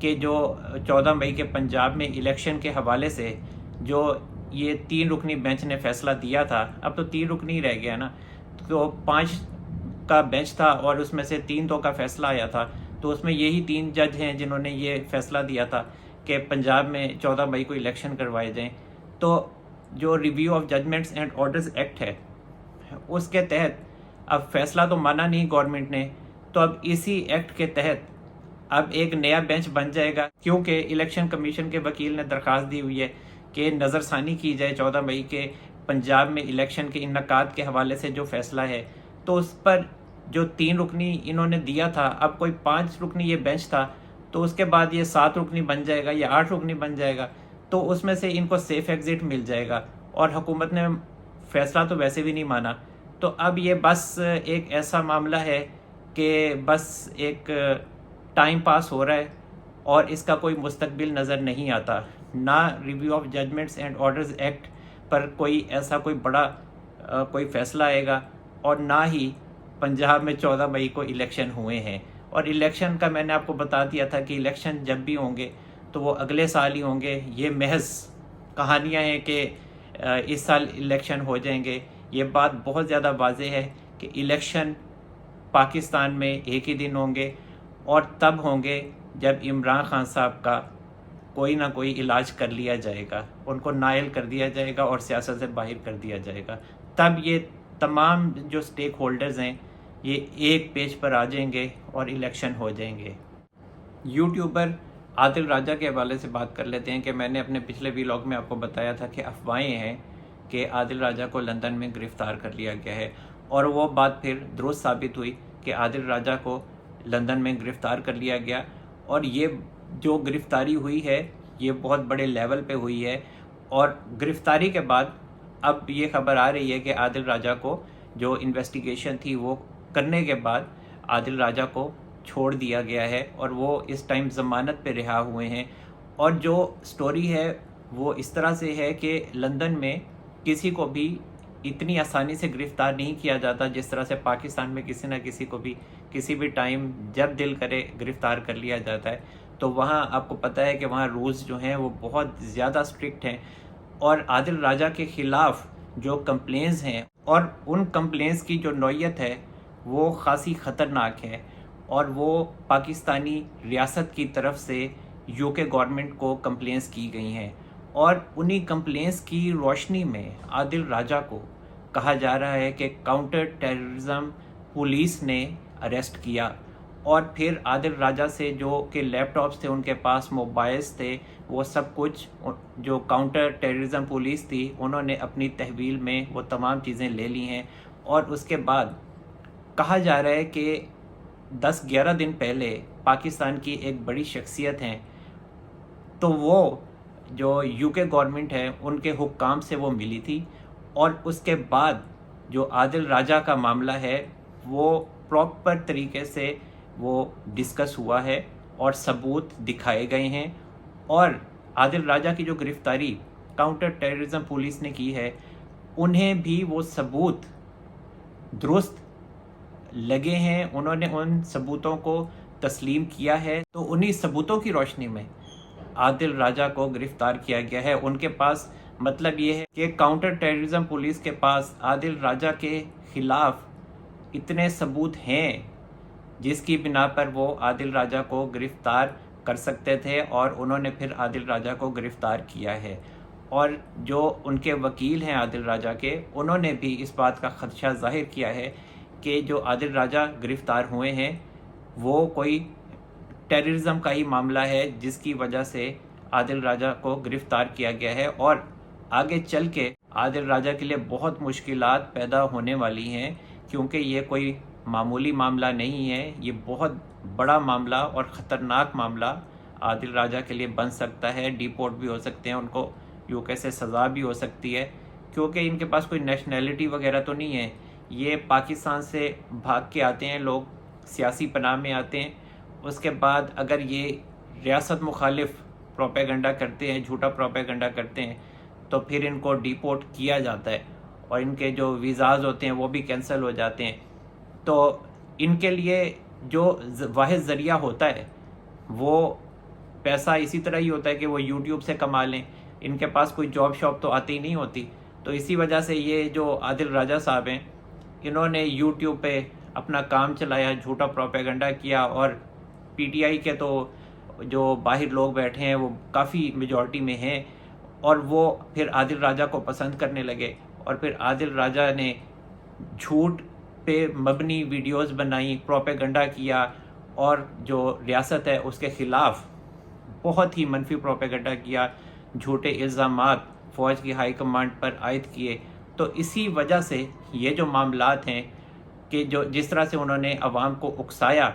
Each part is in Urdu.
کہ جو 14 مئی کے پنجاب میں الیکشن کے حوالے سے جو یہ 3 رکنی بینچ نے فیصلہ دیا تھا، اب تو 3 رکنی رہ گیا نا، تو 5 کا بینچ تھا اور اس میں سے 3 کا فیصلہ آیا تھا، تو اس میں یہی 3 جج ہیں جنہوں نے یہ فیصلہ دیا تھا کہ پنجاب میں 14 مئی کو الیکشن کروائے جائیں۔ تو جو review of judgments and orders act ہے، اس کے تحت اب فیصلہ تو مانا نہیں گورنمنٹ نے، تو اب اسی ایکٹ کے تحت اب ایک نیا بینچ بن جائے گا، کیونکہ الیکشن کمیشن کے وکیل نے درخواست دی ہوئی ہے کہ نظر ثانی کی جائے 14 مئی کے پنجاب میں الیکشن کے انعقاد کے حوالے سے جو فیصلہ ہے، تو اس پر جو 3 رکنی انہوں نے دیا تھا، اب کوئی 5 رکنی یہ بینچ تھا، تو اس کے بعد یہ 7 رکنی بن جائے گا یا 8 رکنی بن جائے گا، تو اس میں سے ان کو سیف ایگزٹ مل جائے گا، اور حکومت نے فیصلہ تو ویسے بھی نہیں مانا۔ تو اب یہ بس ایک ایسا معاملہ ہے کہ بس ایک ٹائم پاس ہو رہا ہے اور اس کا کوئی مستقبل نظر نہیں آتا، نہ review of judgments and orders act پر کوئی ایسا کوئی بڑا کوئی فیصلہ آئے گا، اور نہ ہی پنجاب میں 14 مئی کو الیکشن ہوئے ہیں۔ اور الیکشن کا میں نے آپ کو بتا دیا تھا کہ الیکشن جب بھی ہوں گے تو وہ اگلے سال ہی ہوں گے، یہ محض کہانیاں ہیں کہ اس سال الیکشن ہو جائیں گے۔ یہ بات بہت زیادہ واضح ہے کہ الیکشن پاکستان میں ایک ہی دن ہوں گے، اور تب ہوں گے جب عمران خان صاحب کا کوئی نہ کوئی علاج کر لیا جائے گا، ان کو نائل کر دیا جائے گا اور سیاست سے باہر کر دیا جائے گا، تب یہ تمام جو سٹیک ہولڈرز ہیں یہ ایک پیج پر آ جائیں گے اور الیکشن ہو جائیں گے۔ یوٹیوبر عادل راجہ کے حوالے سے بات کر لیتے ہیں کہ میں نے اپنے پچھلے ویلاگ میں آپ کو بتایا تھا کہ افواہیں ہیں کہ عادل راجہ کو لندن میں گرفتار کر لیا گیا ہے، اور وہ بات پھر درست ثابت ہوئی کہ عادل راجہ کو لندن میں گرفتار کر لیا گیا، اور یہ جو گرفتاری ہوئی ہے یہ بہت بڑے لیول پہ ہوئی ہے، اور گرفتاری کے بعد اب یہ خبر آ رہی ہے کہ عادل راجہ کو جو انویسٹیگیشن تھی وہ کرنے کے بعد عادل راجہ کو چھوڑ دیا گیا ہے، اور وہ اس ٹائم ضمانت پہ رہا ہوئے ہیں۔ اور جو سٹوری ہے وہ اس طرح سے ہے کہ لندن میں کسی کو بھی اتنی آسانی سے گرفتار نہیں کیا جاتا جس طرح سے پاکستان میں کسی نہ کسی کو بھی کسی بھی ٹائم جب دل کرے گرفتار کر لیا جاتا ہے۔ تو وہاں آپ کو پتہ ہے کہ وہاں رولز جو ہیں وہ بہت زیادہ اسٹرکٹ ہیں، اور عادل راجہ کے خلاف جو کمپلینز ہیں اور ان کمپلینز کی جو نوعیت ہے وہ خاصی خطرناک ہے، اور وہ پاکستانی ریاست کی طرف سے یو کے گورنمنٹ کو کمپلینز کی گئی ہیں، اور انہی کمپلینز کی روشنی میں عادل راجہ کو کہا جا رہا ہے کہ کاؤنٹر ٹیررزم پولیس نے اریسٹ کیا، اور پھر عادل راجہ سے جو کہ لیپ ٹاپس تھے، ان کے پاس موبائلز تھے، وہ سب کچھ جو کاؤنٹر ٹیررزم پولیس تھی انہوں نے اپنی تحویل میں وہ تمام چیزیں لے لی ہیں۔ اور اس کے بعد کہا جا رہا ہے کہ 10-11 دن پہلے پاکستان کی ایک بڑی شخصیت ہیں، تو وہ جو یو کے گورنمنٹ ہے ان کے حکام سے وہ ملی تھی، اور اس کے بعد جو عادل راجہ کا معاملہ ہے وہ پراپر طریقے سے وہ ڈسکس ہوا ہے اور ثبوت دکھائے گئے ہیں، اور عادل راجہ کی جو گرفتاری کاؤنٹر ٹیررزم پولیس نے کی ہے انہیں بھی وہ ثبوت درست لگے ہیں، انہوں نے ان ثبوتوں کو تسلیم کیا ہے، تو انہی ثبوتوں کی روشنی میں عادل راجہ کو گرفتار کیا گیا ہے۔ ان کے پاس مطلب یہ ہے کہ کاؤنٹر ٹیررزم پولیس کے پاس عادل راجہ کے خلاف اتنے ثبوت ہیں جس کی بنا پر وہ عادل راجہ کو گرفتار کر سکتے تھے، اور انہوں نے پھر عادل راجہ کو گرفتار کیا ہے۔ اور جو ان کے وکیل ہیں عادل راجہ کے، انہوں نے بھی اس بات کا خدشہ ظاہر کیا ہے کہ جو عادل راجہ گرفتار ہوئے ہیں وہ کوئی ٹیررزم کا ہی معاملہ ہے جس کی وجہ سے عادل راجہ کو گرفتار کیا گیا ہے، اور آگے چل کے عادل راجہ کے لیے بہت مشکلات پیدا ہونے والی ہیں، کیونکہ یہ کوئی معمولی معاملہ نہیں ہے، یہ بہت بڑا معاملہ اور خطرناک معاملہ عادل راجہ کے لیے بن سکتا ہے۔ ڈیپورٹ بھی ہو سکتے ہیں، ان کو یو کے سے سزا بھی ہو سکتی ہے، کیونکہ ان کے پاس کوئی نیشنلٹی وغیرہ تو نہیں ہے، یہ پاکستان سے بھاگ کے آتے ہیں، لوگ سیاسی پناہ میں آتے ہیں، اس کے بعد اگر یہ ریاست مخالف پروپیگنڈا کرتے ہیں، جھوٹا پروپیگنڈا کرتے ہیں، تو پھر ان کو ڈیپورٹ کیا جاتا ہے، اور ان کے جو ویزاز ہوتے ہیں وہ بھی کینسل ہو جاتے ہیں۔ تو ان کے لیے جو واحد ذریعہ ہوتا ہے وہ پیسہ اسی طرح ہی ہوتا ہے کہ وہ یوٹیوب سے کما لیں، ان کے پاس کوئی جاب شاپ تو آتی ہی نہیں ہوتی. تو اسی وجہ سے یہ جو عادل راجہ صاحب ہیں انہوں نے یوٹیوب پہ اپنا کام چلایا، جھوٹا پروپیگنڈا کیا، اور پی ٹی آئی کے تو جو باہر لوگ بیٹھے ہیں وہ کافی میجورٹی میں ہیں، اور وہ پھر عادل راجہ کو پسند کرنے لگے، اور پھر عادل راجہ نے جھوٹ پہ مبنی ویڈیوز بنائی، پروپیگنڈا کیا، اور جو ریاست ہے اس کے خلاف بہت ہی منفی پروپیگنڈا کیا، جھوٹے الزامات فوج کی ہائی کمانڈ پر عائد کیے. تو اسی وجہ سے یہ جو معاملات ہیں کہ جس طرح سے انہوں نے عوام کو اکسایا،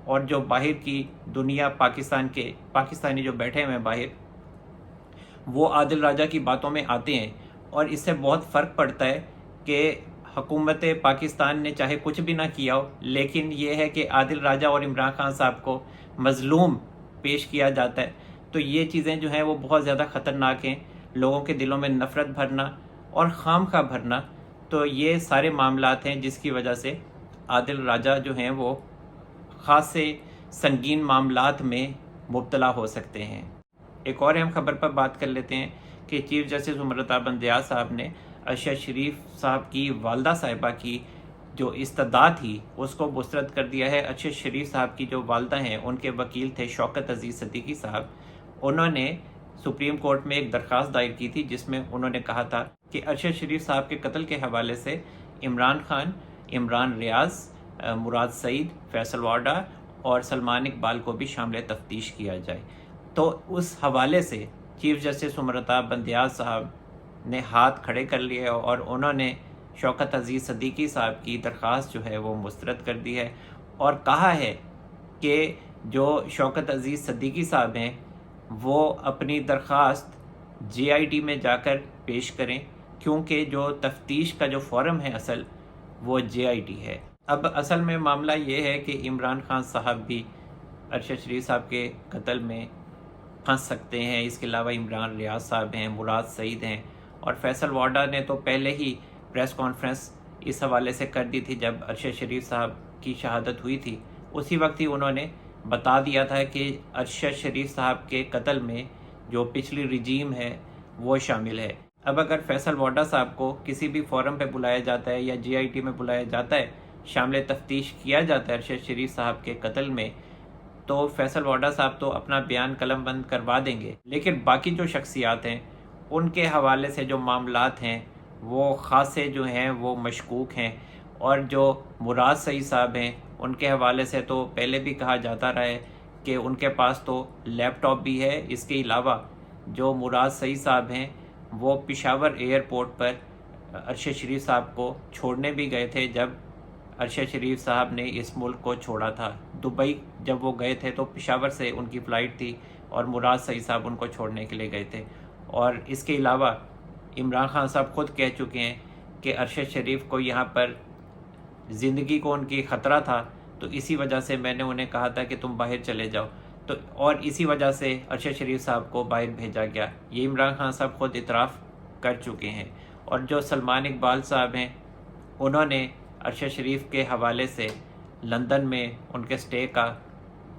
اور جو باہر کی دنیا پاکستانی جو بیٹھے ہوئے ہیں باہر، وہ عادل راجہ کی باتوں میں آتے ہیں، اور اس سے بہت فرق پڑتا ہے کہ حکومت پاکستان نے چاہے کچھ بھی نہ کیا ہو، لیکن یہ ہے کہ عادل راجہ اور عمران خان صاحب کو مظلوم پیش کیا جاتا ہے. تو یہ چیزیں جو ہیں وہ بہت زیادہ خطرناک ہیں، لوگوں کے دلوں میں نفرت بھرنا اور خام خواہ بھرنا. تو یہ سارے معاملات ہیں جس کی وجہ سے عادل راجہ جو ہیں وہ خاصے سنگین معاملات میں مبتلا ہو سکتے ہیں. ایک اور اہم خبر پر بات کر لیتے ہیں کہ چیف جسٹس امرتا بندیال صاحب نے ارشد شریف صاحب کی والدہ صاحبہ کی جو استدعا تھی اس کو مسترد کر دیا ہے. ارشد شریف صاحب کی جو والدہ ہیں ان کے وکیل تھے شوکت عزیز صدیقی صاحب، انہوں نے سپریم کورٹ میں ایک درخواست دائر کی تھی جس میں انہوں نے کہا تھا کہ ارشد شریف صاحب کے قتل کے حوالے سے عمران خان، عمران ریاض، مراد سعید، فیصل وارڈا اور سلمان اقبال کو بھی شامل تفتیش کیا جائے. تو اس حوالے سے چیف جسٹس امرتا بندیال صاحب نے ہاتھ کھڑے کر لیے اور انہوں نے شوکت عزیز صدیقی صاحب کی درخواست جو ہے وہ مسترد کر دی ہے، اور کہا ہے کہ جو شوکت عزیز صدیقی صاحب ہیں وہ اپنی درخواست جے آئی ٹی میں جا کر پیش کریں، کیونکہ جو تفتیش کا جو فورم ہے اصل وہ جے آئی ٹی ہے. اب اصل میں معاملہ یہ ہے کہ عمران خان صاحب بھی ارشد شریف صاحب کے قتل میں پھنس سکتے ہیں. اس کے علاوہ عمران ریاض صاحب ہیں، مراد سعید ہیں، اور فیصل وارڈا نے تو پہلے ہی پریس کانفرنس اس حوالے سے کر دی تھی جب ارشد شریف صاحب کی شہادت ہوئی تھی. اسی وقت ہی انہوں نے بتا دیا تھا کہ ارشد شریف صاحب کے قتل میں جو پچھلی رجیم ہے وہ شامل ہے. اب اگر فیصل وارڈا صاحب کو کسی بھی فورم پہ بلایا جاتا ہے یا جے آئی ٹی میں بلایا جاتا ہے، شامل تفتیش کیا جاتا ہے ارشد شریف صاحب کے قتل میں، تو فیصل وارڈا صاحب تو اپنا بیان قلم بند کروا دیں گے، لیکن باقی جو شخصیات ہیں ان کے حوالے سے جو معاملات ہیں وہ خاصے جو ہیں وہ مشکوک ہیں. اور جو مراد سعید صاحب ہیں ان کے حوالے سے تو پہلے بھی کہا جاتا رہا ہے کہ ان کے پاس تو لیپ ٹاپ بھی ہے. اس کے علاوہ جو مراد سعید صاحب ہیں وہ پشاور ایئرپورٹ پر ارشد شریف صاحب کو چھوڑنے بھی گئے تھے جب ارشد شریف صاحب نے اس ملک کو چھوڑا تھا. دبئی جب وہ گئے تھے تو پشاور سے ان کی فلائٹ تھی اور مراد سعید صاحب ان کو چھوڑنے کے لیے گئے تھے. اور اس کے علاوہ عمران خان صاحب خود کہہ چکے ہیں کہ ارشد شریف کو یہاں پر زندگی کو ان کی خطرہ تھا، تو اسی وجہ سے میں نے انہیں کہا تھا کہ تم باہر چلے جاؤ، تو اور اسی وجہ سے ارشد شریف صاحب کو باہر بھیجا گیا. یہ عمران خان صاحب خود اعتراف کر چکے ہیں. اور جو سلمان اقبال صاحب ہیں انہوں نے ارشد شریف کے حوالے سے لندن میں ان کے سٹے کا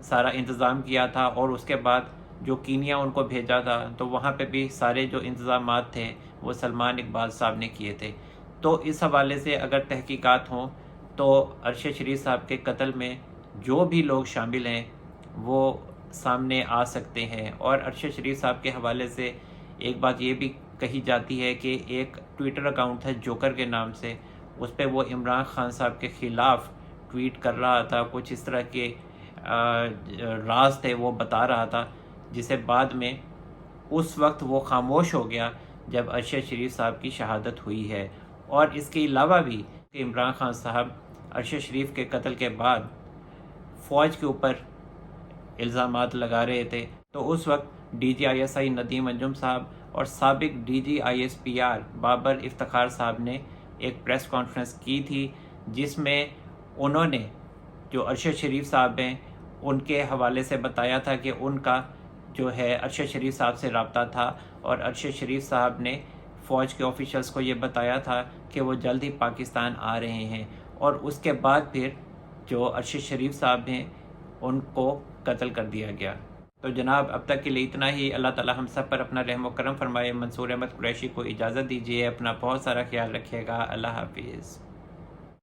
سارا انتظام کیا تھا، اور اس کے بعد جو کینیا ان کو بھیجا تھا تو وہاں پہ بھی سارے جو انتظامات تھے وہ سلمان اقبال صاحب نے کیے تھے. تو اس حوالے سے اگر تحقیقات ہوں تو ارشد شریف صاحب کے قتل میں جو بھی لوگ شامل ہیں وہ سامنے آ سکتے ہیں. اور ارشد شریف صاحب کے حوالے سے ایک بات یہ بھی کہی جاتی ہے کہ ایک ٹویٹر اکاؤنٹ تھا جوکر کے نام سے، اس پہ وہ عمران خان صاحب کے خلاف ٹویٹ کر رہا تھا، کچھ اس طرح کے راز تھے وہ بتا رہا تھا، جسے بعد میں اس وقت وہ خاموش ہو گیا جب ارشد شریف صاحب کی شہادت ہوئی ہے. اور اس کے علاوہ بھی کہ عمران خان صاحب ارشد شریف کے قتل کے بعد فوج کے اوپر الزامات لگا رہے تھے، تو اس وقت D G I S I Nadeem Anjum صاحب اور سابق D G I S P R Babar Iftikhar صاحب نے ایک پریس کانفرنس کی تھی جس میں انہوں نے جو ارشد شریف صاحب ہیں ان کے حوالے سے بتایا تھا کہ ان کا جو ہے ارشد شریف صاحب سے رابطہ تھا، اور ارشد شریف صاحب نے فوج کے آفیشلز کو یہ بتایا تھا کہ وہ جلد ہی پاکستان آ رہے ہیں. اور اس کے بعد پھر جو ارشد شریف صاحب ہیں ان کو قتل کر دیا گیا. تو جناب اب تک کے لیے اتنا ہی. اللہ تعالی ہم سب پر اپنا رحم و کرم فرمائے. منصور احمد قریشی کو اجازت دیجیے. اپنا بہت سارا خیال رکھیے گا. اللہ حافظ.